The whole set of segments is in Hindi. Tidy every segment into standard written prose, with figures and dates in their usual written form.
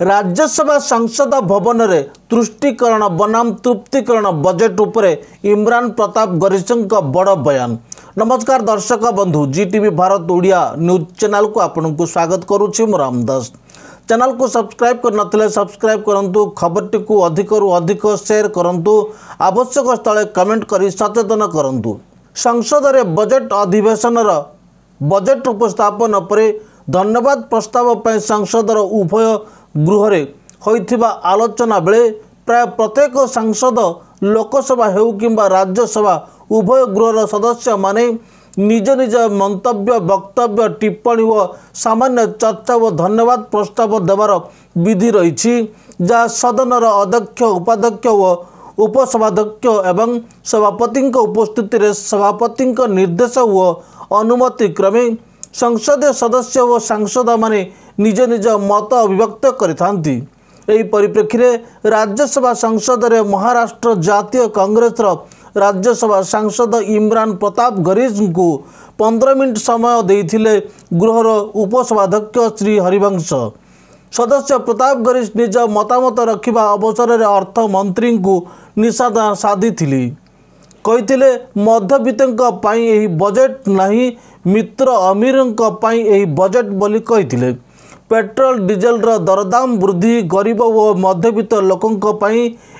राज्यसभा संसद भवन में तुष्टिकरण बनाम तृप्तिकरण बजेट उपरे इमरान प्रताप गरिष्ठ बड़ बयान। नमस्कार दर्शक बंधु, जीटीवी भारत ओडिया न्यूज चैनल को आपन को स्वागत करुछि। मो रामदास चैनल को सब्सक्राइब कर नथिले सब्सक्राइब करंतु, खबरटी को अधिक रु अधिक शेयर करंतु, आवश्यक स्थले कमेंट करी सचेतन करंतु। संसद रे बजेट अधिवेशन बजेट उपस्थापन पर धन्यवाद प्रस्ताव पर संसदर उभय गृह होइथिबा आलोचना बेले प्राय प्रत्येक सांसद लोकसभा हेउ किंबा राज्यसभा उभय गृहर सदस्य माने निज निज मंतव्य वक्तव्य टिप्पणी व सामान्य चर्चा व धन्यवाद प्रस्ताव देवार विधि रही, जहाँ सदनर अध्यक्ष उपाध्यक्ष व उपसभाध्यक्ष एवं सभापति उपस्थिति रे सभापति निर्देश व अनुमति क्रमे संसदीय सदस्य व सांसद माने निज निज मत अभिव्यक्त करिथांती। एही परिप्रेक्षी रे राज्यसभा संसद रे महाराष्ट्र जातीय कांग्रेस राज्यसभा सांसद इमरान प्रताप गरिष्ठ को 15 मिनिट समय देइथिले गृहर उपसभाध्यक्ष श्री हरिवंश। सदस्य प्रताप गरिष्ठ निज मतामत रखिबा अवसर रे अर्थ मंत्री को निषाद साधिथिले। कहिथिले मध्यवित्तक पई एही बजेट नाही, मित्र अमीरक पई एही बजेट बोली कहिथिले। पेट्रोल डीजेल दरदाम वृद्धि गरीब व मध्यवित्त लोकंक पई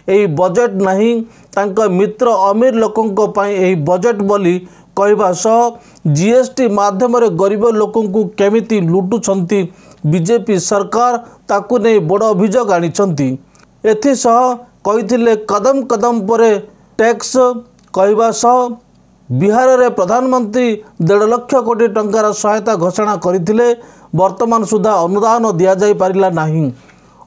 एही बजेट नहीं, तांक मित्र अमीर लोकंक पई एही बजेट बोली कहवा सह जीएसटी माध्यम रे गरीब लोकंकु केमिति लुटुछंती बीजेपी सरकार ताकु नै बड़ अभियोग आनिछंती। एथि सह कहिथिले कदम कदम परे टैक्स कहवा सह बिहार रे प्रधानमंत्री 1.5 लाख कोटी टंकार सहायता घोषणा करथिले। वर्तमान सुधा अनुदान दिया जाई पारिला नाही।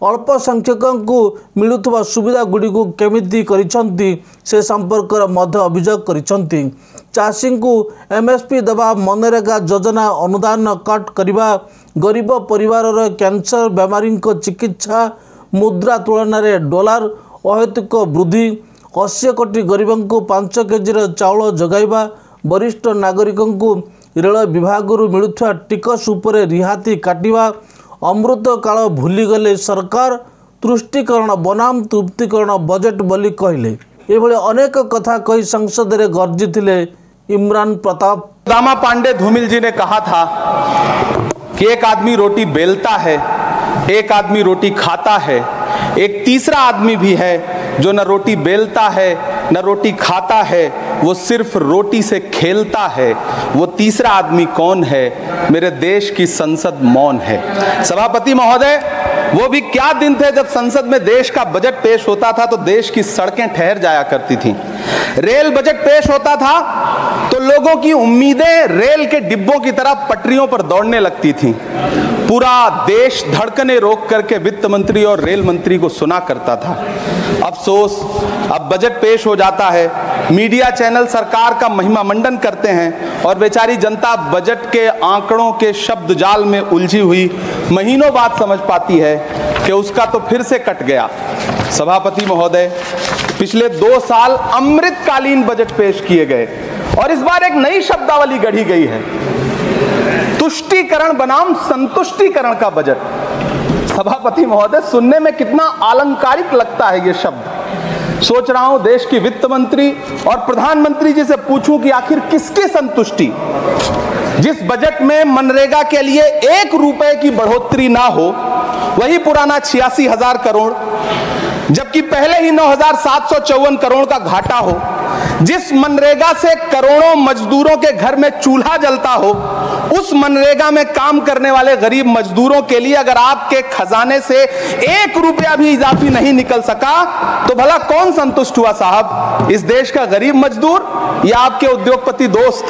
अल्प संख्यकों को मिलुथबा सुविधा गुडी को केमिति करिसंती से संपर्क मध्य अभियोग करिसंती। चाषी को एमएसपी दबा, मनरेगा योजना अनुदान कट करवा, गरीब परिवार रे कैंसर बेमारी को चिकित्सा, मुद्रा तुलन रे डॉलर अहेतुक वृद्धि, 80 कोटी गरीबों को 5 केजी चाउल जगाइबा, वरिष्ठ नागरिकों को रेल विभाग मिलुथुआ टिकस उपरे रिहाती काटिबा, अमृत काल भूली गले सरकार, तुष्टिकरण बनाम तृप्तिकरण बजेट बोली कहले। एभले अनेक कथा कही संसद रे गर्जिथिले इमरान प्रताप। दामा पांडे धूमिल जी ने कहा था कि एक आदमी रोटी बेलता है, एक आदमी रोटी खाता है, एक तीसरा आदमी भी है जो न रोटी बेलता है न रोटी खाता है, वो सिर्फ रोटी से खेलता है। वो तीसरा आदमी कौन है? मेरे देश की संसद मौन है। सभापति महोदय, वो भी क्या दिन थे जब संसद में देश का बजट पेश होता था तो देश की सड़कें ठहर जाया करती थीं। रेल बजट पेश होता था तो लोगों की उम्मीदें रेल के डिब्बों की तरह पटरियों पर दौड़ने लगती थीं। पूरा देश धड़कने रोक करके वित्त मंत्री और रेल मंत्री को सुना करता था। अफसोस, अब बजट पेश हो जाता है, मीडिया चैनल सरकार का महिमा मंडन करते हैं और बेचारी जनता बजट के आंकड़ों के शब्द जाल में उलझी हुई महीनों बाद समझ पाती है कि उसका तो फिर से कट गया। सभापति महोदय, पिछले 2 साल अमृतकालीन बजट पेश किए गए और इस बार एक नई शब्दावली गढ़ी गई है, तुष्टिकरण बनाम संतुष्टिकरण का बजट। सभापति महोदय, सुनने में कितना अलंकारिक लगता है ये शब्द। सोच रहा हूं देश की वित्त मंत्री और प्रधानमंत्री जी से पूछूं कि आखिर किसकी संतुष्टि? जिस बजट में मनरेगा के लिए 1 रुपए की बढ़ोतरी ना हो, वही पुराना 86,000 करोड़, जबकि पहले ही 9,754 करोड़ का घाटा हो, जिस मनरेगा से करोड़ों मजदूरों के घर में चूल्हा जलता हो, उस मनरेगा में काम करने वाले गरीब मजदूरों के लिए अगर आपके खजाने से 1 रुपया भी इजाफी नहीं निकल सका तो भला कौन संतुष्ट हुआ साहब? इस देश का गरीब मजदूर या आपके उद्योगपति दोस्त?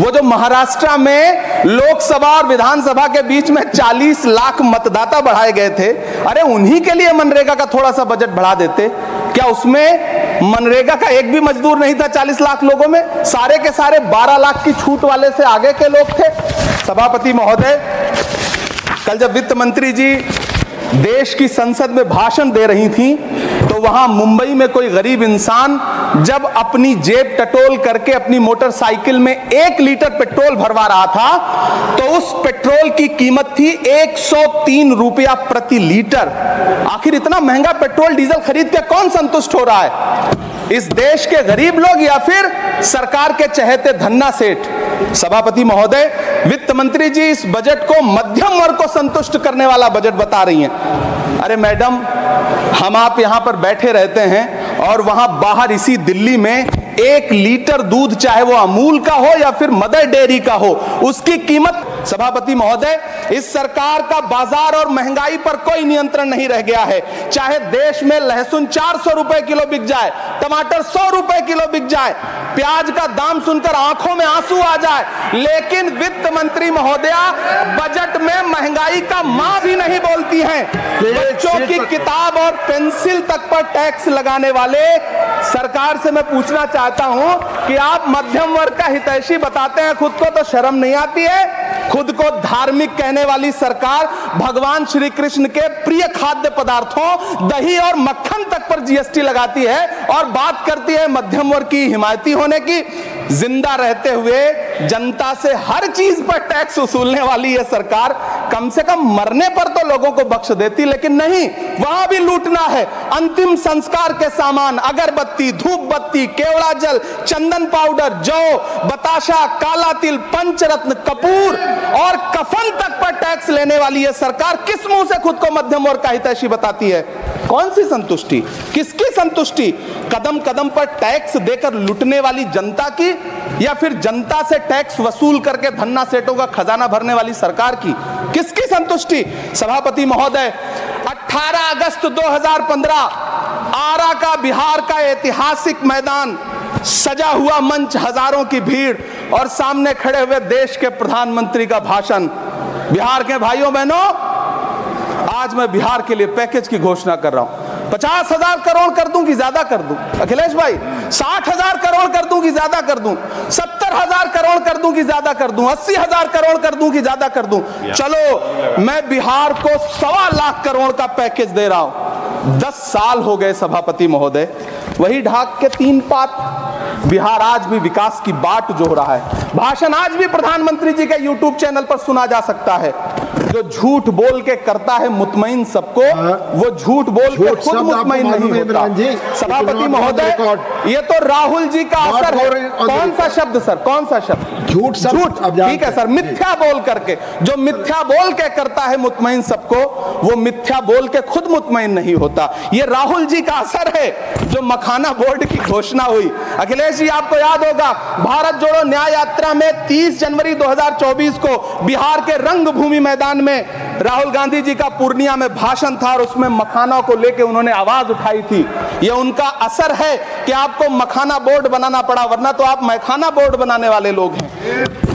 वो जो महाराष्ट्र में लोकसभा और विधानसभा के बीच में 40 लाख मतदाता बढ़ाए गए थे, अरे उन्हीं के लिए मनरेगा का थोड़ा सा बजट बढ़ा देते। क्या उसमें मनरेगा का एक भी मजदूर नहीं था 40 लाख लोगों में? सारे के सारे 12 लाख की छूट वाले से आगे के लोग थे। सभापति महोदय, कल जब वित्त मंत्री जी देश की संसद में भाषण दे रही थी तो वहां मुंबई में कोई गरीब इंसान जब अपनी जेब टटोल करके अपनी मोटरसाइकिल में 1 लीटर पेट्रोल भरवा रहा था तो उस पेट्रोल की कीमत थी 103 रुपया प्रति लीटर। आखिर इतना महंगा पेट्रोल डीजल खरीद के कौन संतुष्ट हो रहा है? इस देश के गरीब लोग या फिर सरकार के चहेते धन्ना सेठ? सभापति महोदय, वित्त मंत्री जी इस बजट को मध्यम वर्ग को संतुष्ट करने वाला बजट बता रही हैं। अरे मैडम, हम आप यहां पर बैठे रहते हैं और वहां बाहर इसी दिल्ली में 1 लीटर दूध, चाहे वो अमूल का हो या फिर मदर डेयरी का हो, उसकी कीमत। सभापति महोदय, इस सरकार का बाजार और महंगाई पर कोई नियंत्रण नहीं रह गया है। चाहे देश में लहसुन 400 रुपए किलो बिक जाए, टमाटर 100 रुपए किलो बिक जाए, प्याज का दाम सुनकर आंखों में आंसू आ जाए, लेकिन वित्त मंत्री महोदया बजट में महंगाई का मां भी नहीं बोलती हैं। बच्चों की किताब और पेंसिल तक पर टैक्स लगाने वाले सरकार से मैं पूछना चाहता हूं कि आप मध्यम वर्ग का हितैषी बताते हैं, खुद को तो शर्म नहीं आती है? खुद को धार्मिक कहने वाली सरकार भगवान श्री कृष्ण के प्रिय खाद्य पदार्थों दही और मक्खन तक पर जीएसटी लगाती है और बात करती है मध्यम वर्ग की हिमायती होने की। जिंदा रहते हुए जनता से हर चीज पर टैक्स वसूलने वाली यह सरकार कम से कम मरने पर तो लोगों को बख्श देती, लेकिन नहीं, वहां भी लूटना है। अंतिम संस्कार के सामान, अगरबत्ती, धूप बत्ती, केवड़ा जल, चंदन पाउडर, जौ, बताशा, काला तिल, पंचरत्न, कपूर और कफन तक पर टैक्स लेने वाली यह सरकार किस मुंह से खुद को मध्यम वर्ग का हितैषी बताती है? कौन सी संतुष्टि, किसकी संतुष्टि? कदम कदम पर टैक्स देकर लुटने वाली जनता की, या फिर जनता से टैक्स वसूल करके धन्ना सेठों का खजाना भरने वाली सरकार की? किसकी संतुष्टि? सभापति महोदय, 18 अगस्त 2015 आरा का बिहार का ऐतिहासिक मैदान, सजा हुआ मंच, हजारों की भीड़ और सामने खड़े हुए देश के प्रधानमंत्री का भाषण। बिहार के भाइयों बहनों, आज मैं बिहार के लिए पैकेज की घोषणा कर रहा हूं। 50,000 करोड़ कर दूं कि ज्यादा कर दूं? अखिलेश भाई, 60,000 करोड़ कर दूं कि ज्यादा कर दूं? 70,000 करोड़ कर दूं कि ज्यादा कर दूं? 80,000 करोड़ कर दूं कि ज्यादा कर दूं? चलो, मैं बिहार को 1.25 लाख करोड़ का पैकेज दे रहा हूं। 10 साल हो गए सभापति महोदय, वही ढाक के 3 पात। बिहार आज भी विकास की बाट जोह रहा है। भाषण आज भी प्रधानमंत्री जी के यूट्यूब चैनल पर सुना जा सकता है। जो झूठ बोल के करता है मुतमईन सबको, वो झूठ बोल के खुद मुतमईन नहीं होता। सभापति महोदय, ये तो राहुल जी का असर है। कौन सा शब्द सर, कौन सा शब्द? झूठ। ठीक है सर, मिथ्या बोल करके, जो मिथ्या बोल के करता है मुतमईन सबको, वो मिथ्या बोल के खुद मुतमईन नहीं होता। ये राहुल जी का असर है। जो मखाना बोर्ड की घोषणा हुई, अखिलेश जी आपको याद होगा, भारत जोड़ो न्याय यात्रा में 30 जनवरी 2024 को बिहार के रंगभूमि मैदान में राहुल गांधी जी का पूर्णिया में भाषण था और उसमें मखाना को लेकर उन्होंने आवाज उठाई थी। यह उनका असर है कि आपको मखाना बोर्ड बनाना पड़ा, वरना तो आप मैखाना बोर्ड बनाने वाले लोग हैं।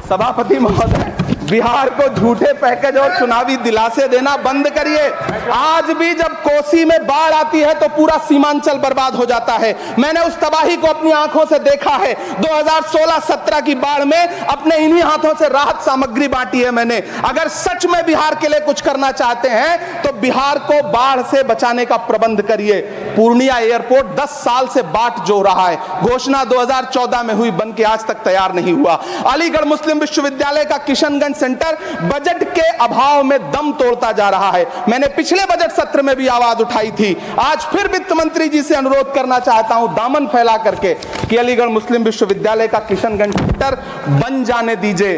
सभापति महोदय, बिहार को झूठे पैकेज और चुनावी दिलासे देना बंद करिए। आज भी जब कोसी में बाढ़ आती है तो पूरा सीमांचल बर्बाद हो जाता है। मैंने उस तबाही को अपनी आंखों से देखा है। 2016-17 की बाढ़ में अपने इन्हीं हाथों से राहत सामग्री बांटी है मैंने। अगर सच में बिहार के लिए कुछ करना चाहते हैं तो बिहार को बाढ़ से बचाने का प्रबंध करिए। पूर्णिया एयरपोर्ट 10 साल से बाट जो रहा है, घोषणा 2014 में हुई, बन के आज तक तैयार नहीं हुआ। अलीगढ़ मुस्लिम विश्वविद्यालय का किशनगंज सेंटर बजट के अभाव में दम तोड़ता जा रहा है। मैंने पिछले बजट सत्र में भी आवाज उठाई थी। आज फिर वित्त मंत्री जी से अनुरोध करना चाहता हूं, दामन फैला करके, कि अलीगढ़ मुस्लिम विश्वविद्यालय का किशनगंज सेंटर बन जाने दीजिए।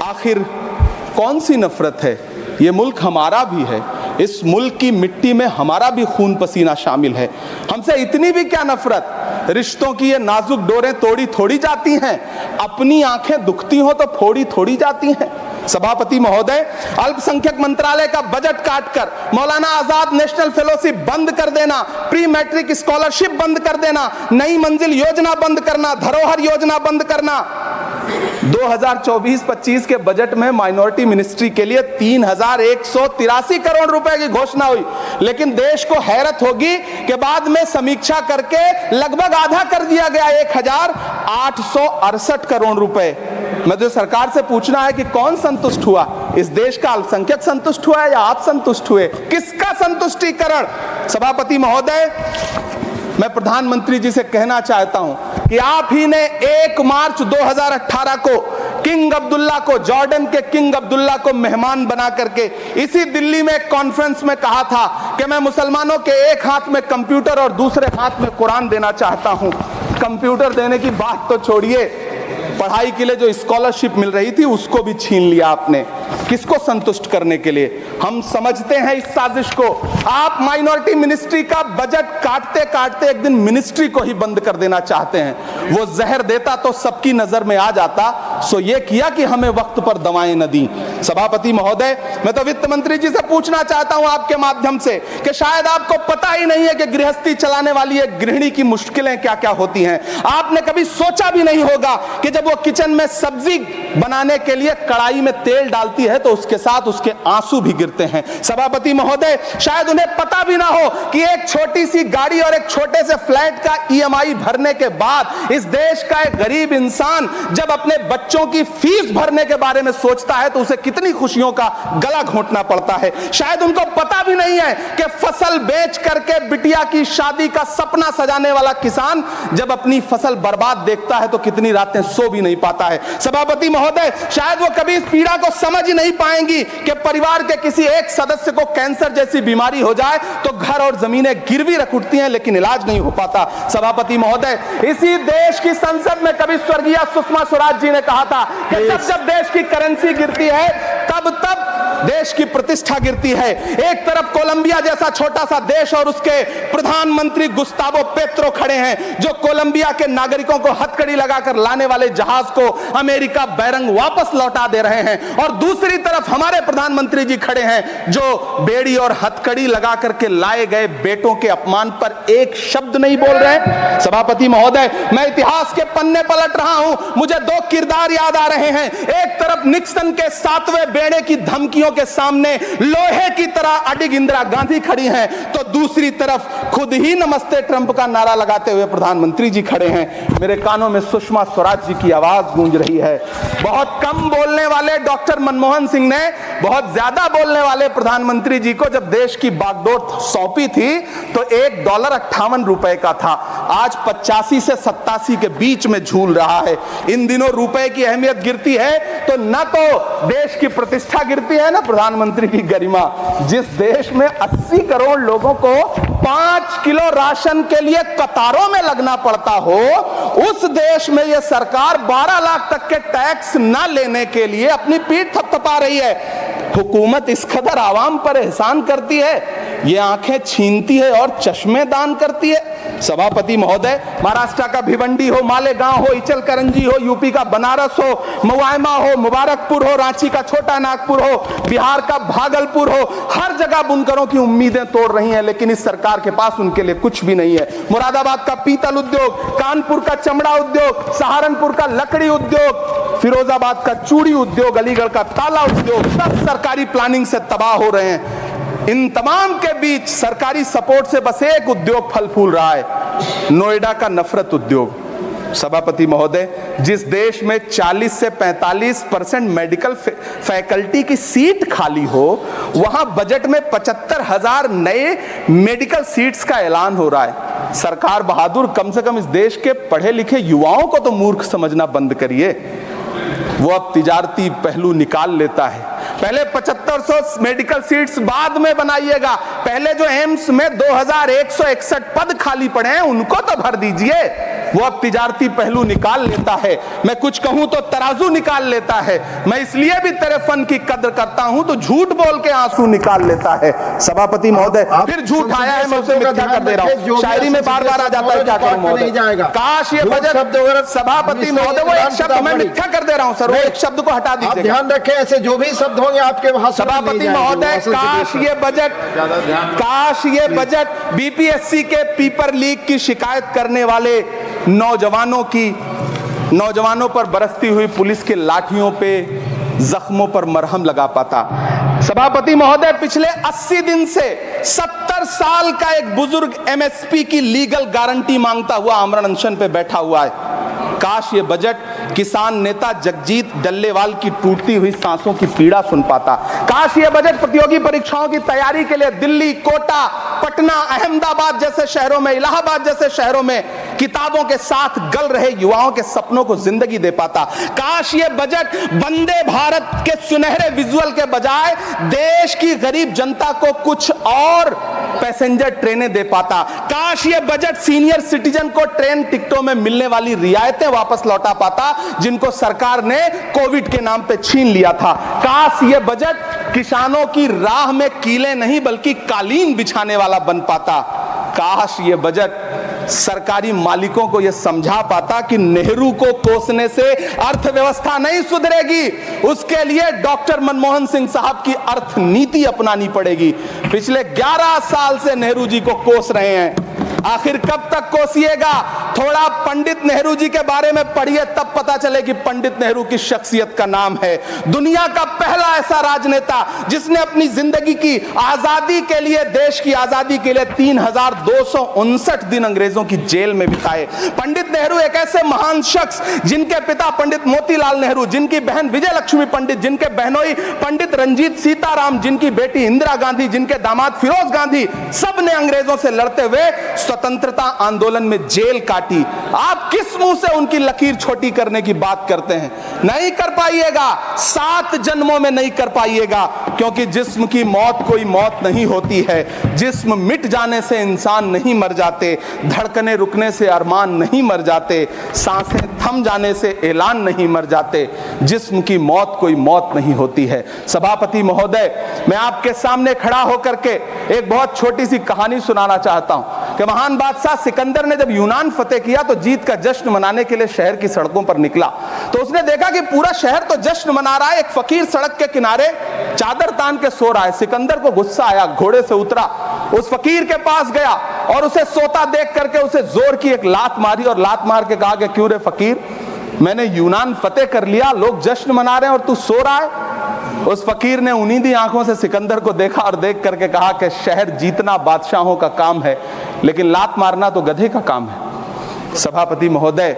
आखिर कौन सी नफरत है? ये मुल्क हमारा भी है। इस मुल्क की मिट्टी में हमारा भी खून पसीना शामिल है। हमसे इतनी भी क्या नफरत? रिश्तों की ये नाजुक डोरें तोड़ी थोड़ी जाती हैं। अपनी आंखें दुखती हो तो फोड़ी थोड़ी जाती हैं। सभापति महोदय, अल्पसंख्यक मंत्रालय का बजट काटकर मौलाना आजाद नेशनल फेलोशिप बंद कर देना, प्री मैट्रिक स्कॉलरशिप बंद कर देना, नई मंजिल योजना बंद करना, धरोहर योजना बंद करना। 2024-25 के बजट में माइनॉरिटी मिनिस्ट्री के लिए 3,183 करोड़ रुपए की घोषणा हुई, लेकिन देश को हैरत होगी कि बाद में समीक्षा करके लगभग आधा कर दिया गया, 1,868 करोड़ रुपए। मुझे सरकार से पूछना है कि कौन संतुष्ट हुआ? इस देश का अल्पसंख्यक संतुष्ट हुआ है या आप संतुष्ट हुए? किसका संतुष्टिकरण? सभापति महोदय, मैं प्रधानमंत्री जी से कहना चाहता हूं कि आप ही ने 1 मार्च 2018 को किंग अब्दुल्ला को, जॉर्डन के किंग अब्दुल्ला को मेहमान बना करके इसी दिल्ली में एक कॉन्फ्रेंस में कहा था कि मैं मुसलमानों के एक हाथ में कंप्यूटर और दूसरे हाथ में कुरान देना चाहता हूं। कंप्यूटर देने की बात तो छोड़िए, पढ़ाई के लिए जो स्कॉलरशिप मिल रही थी उसको भी छीन लिया आपने। किसको संतुष्ट करने के लिए? हम समझते हैं इस साजिश को। आप माइनॉरिटी मिनिस्ट्री का बजट काटते काटते एक दिन मिनिस्ट्री को ही बंद कर देना चाहते हैं। वो जहर देता तो सबकी नजर में आ जाता, सो ये किया कि हमें वक्त पर दवाएं न दी। सभापति महोदय, मैं तो वित्त मंत्री जी से पूछना चाहता हूं आपके माध्यम से कि शायद आपको पता ही नहीं है कि गृहस्थी चलाने वाली एक गृहिणी की मुश्किलें क्या क्या होती हैं। आपने कभी सोचा भी नहीं होगा कि जब वो किचन में सब्जी बनाने के लिए कढ़ाई में तेल डालती है तो उसके साथ उसके आंसू भी गिरते हैं। सभापति महोदय, शायद उन्हें पता भी ना हो कि एक छोटी सी गाड़ी और एक छोटे से फ्लैट का ईएमआई भरने के बाद इस देश का एक गरीब इंसान जब अपने बच्चों की फीस भरने के बारे में सोचता है तो उसे कितनी खुशियों का गला घोंटना पड़ता है। शायद उनको पता भी नहीं है कि फसल बेच करके बिटिया की शादी का सपना सजाने वाला किसान जब अपनी फसल बर्बाद देखता है तो कितनी रातें सो भी नहीं पाता है। सभापति महोदय, शायद वो कभी इस पीड़ा को समझ ही नहीं पाएंगी कि परिवार के किसी एक सदस्य को कैंसर जैसी बीमारी हो जाए तो घर और जमीनें गिरवी रख उठती हैं लेकिन इलाज नहीं हो पाता। सभापति महोदय, इसी देश की संसद में कभी स्वर्गीय सुषमा स्वराज जी ने कहा था कि जब देश की करेंसी गिरती है तब देश की प्रतिष्ठा गिरती है। एक तरफ कोलंबिया जैसा छोटा सा देश और उसके प्रधानमंत्री गुस्तावो पेत्रो खड़े हैं जो कोलंबिया के नागरिकों को हथकड़ी लगाकर लाने वाले जहाज को अमेरिका बैरंग वापस लौटा दे रहे हैं, और दूसरी तरफ हमारे प्रधानमंत्री जी खड़े हैं जो बेड़ी और हथकड़ी लगा करके लाए गए बेटों के अपमान पर एक शब्द नहीं बोल रहे। सभापति महोदय, मैं इतिहास के पन्ने पलट रहा हूं, मुझे 2 किरदार याद आ रहे हैं। एक तरफ निक्सन के 7वें बेड़े की धमकियों के सामने लोहे की तरह अडिग इंदिरा गांधी खड़ी हैं, तो दूसरी तरफ खुद ही नमस्ते ट्रंप का नारा लगाते हुए प्रधानमंत्री जी खड़े हैं। मेरे कानों में सुषमा स्वराज जी की आवाज गूंज रही है। बहुत कम बोलने वाले डॉक्टर मनमोहन सिंह ने बहुत ज्यादा बोलने वाले प्रधानमंत्री जी को जब देश की बागडोर सौंपी थी तो $1.58 का था, आज 85 से 87 के बीच में झूल रहा है। इन दिनों रुपए की अहमियत गिरती है तो न तो देश की प्रतिष्ठा गिरती है ना प्रधानमंत्री की गरिमा। जिस देश में 80 करोड़ लोगों को 5 किलो राशन के लिए कतारों में लगना पड़ता हो, उस देश में यह सरकार 12 लाख तक के टैक्स न लेने के लिए अपनी पीठ थपथपा रही है। हुकूमत इस कदर आवाम पर एहसान करती है, ये आंखें छीनती है और चश्मे दान करती है। सभापति महोदय, महाराष्ट्र का भिवंडी हो, मालेगांव हो, इचलकरंजी हो, यूपी का बनारस हो, मुआयमा हो, मुबारकपुर हो, रांची का छोटा नागपुर हो, बिहार का भागलपुर हो, हर जगह बुनकरों की उम्मीदें तोड़ रही हैं, लेकिन इस सरकार के पास उनके लिए कुछ भी नहीं है। मुरादाबाद का पीतल उद्योग, कानपुर का चमड़ा उद्योग, सहारनपुर का लकड़ी उद्योग, फिरोजाबाद का चूड़ी उद्योग, अलीगढ़ का ताला उद्योग, सब सरकारी प्लानिंग से तबाह हो रहे हैं। इन तमाम के बीच सरकारी सपोर्ट से बस एक उद्योग फल फूल रहा है, नोएडा का नफरत उद्योग। सभापति महोदय, जिस देश में 40 से 45% मेडिकल फैकल्टी की सीट खाली हो, वहां बजट में 75,000 नए मेडिकल सीट्स का ऐलान हो रहा है। सरकार बहादुर, कम से कम इस देश के पढ़े लिखे युवाओं को तो मूर्ख समझना बंद करिए। वो अब तिजारती पहलू निकाल लेता है। पहले 7500 मेडिकल सीट्स बाद में बनाइएगा, पहले जो एम्स में 2161 पद खाली पड़े हैं उनको तो भर दीजिए। वो अब तिजारती पहलू निकाल लेता है। मैं कुछ कहूं तो तराजू निकाल लेता है। मैं इसलिए भी तेरे फन की कद्र करता हूं तो झूठ बोल के आंसू निकाल लेता है। सभापति महोदय, फिर झूठ आया है, मैं उसे मिथ्या कर दे रहा हूं। शायरी में बार बार आ जाता है, क्या करूं महोदय? काश ये बजट, सभापति महोदय, वो एक शब्द मैं मिथ्या कर दे रहा हूं सर, वो एक शब्द को हटा दीजिए। ध्यान रखें, ऐसे जो भी शब्द होंगे आपके भाषण में सभापति महोदय, काश ये बजट बीपीएससी के पेपर लीक की शिकायत करने वाले नौजवानों पर बरसती हुई पुलिस के लाठियों पे, जख्मों पर मरहम लगा पाता। सभापति महोदय, पिछले 80 दिन से 70 साल का एक बुजुर्ग एमएसपी की लीगल गारंटी मांगता हुआ आमरण अनशन पे बैठा हुआ है। काश ये बजट किसान नेता जगजीत डल्लेवाल की टूटती हुई सांसों की पीड़ा सुन पाता। काश ये बजट प्रतियोगी परीक्षाओं की तैयारी के लिए दिल्ली, कोटा, पटना, अहमदाबाद जैसे शहरों में, इलाहाबाद जैसे शहरों में किताबों के साथ गल रहे युवाओं के सपनों को जिंदगी दे पाता। काश ये बजट वंदे भारत के सुनहरे विजुअल के बजाय देश की गरीब जनता को कुछ और पैसेंजर ट्रेनें दे पाता। काश ये बजट सीनियर सिटीजन को ट्रेन टिकटों में मिलने वाली रियायतें वापस लौटा पाता जिनको सरकार ने कोविड के नाम पे छीन लिया था। काश ये बजट किसानों की राह में कीले नहीं बल्कि कालीन बिछाने वाला बन पाता। काश ये बजट सरकारी मालिकों को यह समझा पाता कि नेहरू को कोसने से अर्थव्यवस्था नहीं सुधरेगी, उसके लिए डॉक्टर मनमोहन सिंह साहब की अर्थ नीति अपनानी पड़ेगी। पिछले 11 साल से नेहरू जी को कोस रहे हैं, आखिर कब तक कोसिएगा? थोड़ा पंडित नेहरू जी के बारे में पढ़िए, तब पता चले कि पंडित नेहरू की शख्सियत का नाम है। दुनिया का पहला ऐसा राजनेता जिसने अपनी जिंदगी की आजादी के लिए, देश की आजादी के लिए 3259 दिन अंग्रेजों की जेल में बिताए। पंडित नेहरू एक ऐसे महान शख्स जिनके पिता पंडित मोतीलाल नेहरू, जिनकी बहन विजय लक्ष्मी पंडित, जिनके बहनोई पंडित रंजीत सीताराम, जिनकी बेटी इंदिरा गांधी, जिनके दामाद फिरोज गांधी, सब ने अंग्रेजों से लड़ते हुए स्वतंत्रता आंदोलन में जेल काटी। आप किस मुंह से उनकी लकीर छोटी करने की बात करते हैं? नहीं कर पाइएगा, 7 जन्मों में नहीं कर पाइएगा, क्योंकि जिस्म की मौत कोई मौत नहीं होती है। जिस्म मिट जाने से इंसान नहीं मर जाते, धड़कने रुकने से अरमान नहीं मर जाते, सांसें थम जाने से ऐलान नहीं मर जाते। जिस्म की मौत कोई मौत नहीं होती है। सभापति महोदय, मैं आपके सामने खड़ा होकर के एक बहुत छोटी सी कहानी सुनाना चाहता हूं कि महान बादशाह सिकंदर ने जब यूनान फतेह किया तो जीत का जश्न मनाने के लिए शहर की सड़कों पर निकला। तो उसने देखा कि पूरा शहर तो जश्न मना रहा है, एक फकीर सड़क के किनारे चादर तान के सो रहा है। सिकंदर को गुस्सा आया, घोड़े से उतरा, उस फकीर के पास गया और उसे सोता देख करके उसे जोर की एक लात मारी और लात मार के कहा कि क्यों रे फकीर, मैंने यूनान फतेह कर लिया, लोग जश्न मना रहे हैं और तू सो रहा है। उस फकीर ने उन्नीदी आंखों से सिकंदर को देखा और देख करके कहा कि शहर जीतना बादशाहों का काम है, लेकिन लात मारना तो गधे का काम है। सभापति महोदय,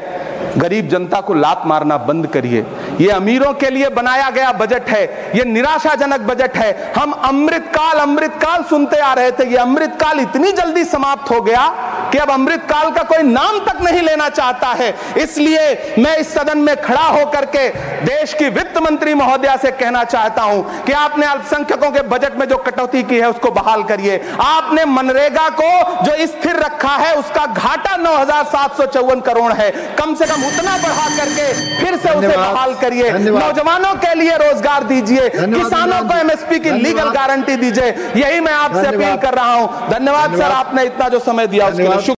गरीब जनता को लात मारना बंद करिए। ये अमीरों के लिए बनाया गया बजट है, ये निराशाजनक बजट है। हम अमृतकाल सुनते आ रहे थे, ये अमृतकाल इतनी जल्दी समाप्त हो गया कि अब अमृतकाल का कोई नाम तक नहीं लेना चाहता है। इसलिए मैं इस सदन में खड़ा होकर के देश की वित्त मंत्री महोदया से कहना चाहता हूं कि आपने अल्पसंख्यकों के बजट में जो कटौती की है उसको बहाल करिए। आपने मनरेगा को जो स्थिर रखा है उसका घाटा 9,754 करोड़ है, कम से कम उतना बढ़ा करके फिर से उसे बहाल करिए। नौजवानों के लिए रोजगार दीजिए, किसानों को एमएसपी की लीगल गारंटी दीजिए। यही मैं आपसे अपील कर रहा हूं। धन्यवाद सर, आपने इतना जो समय दिया उसके लिए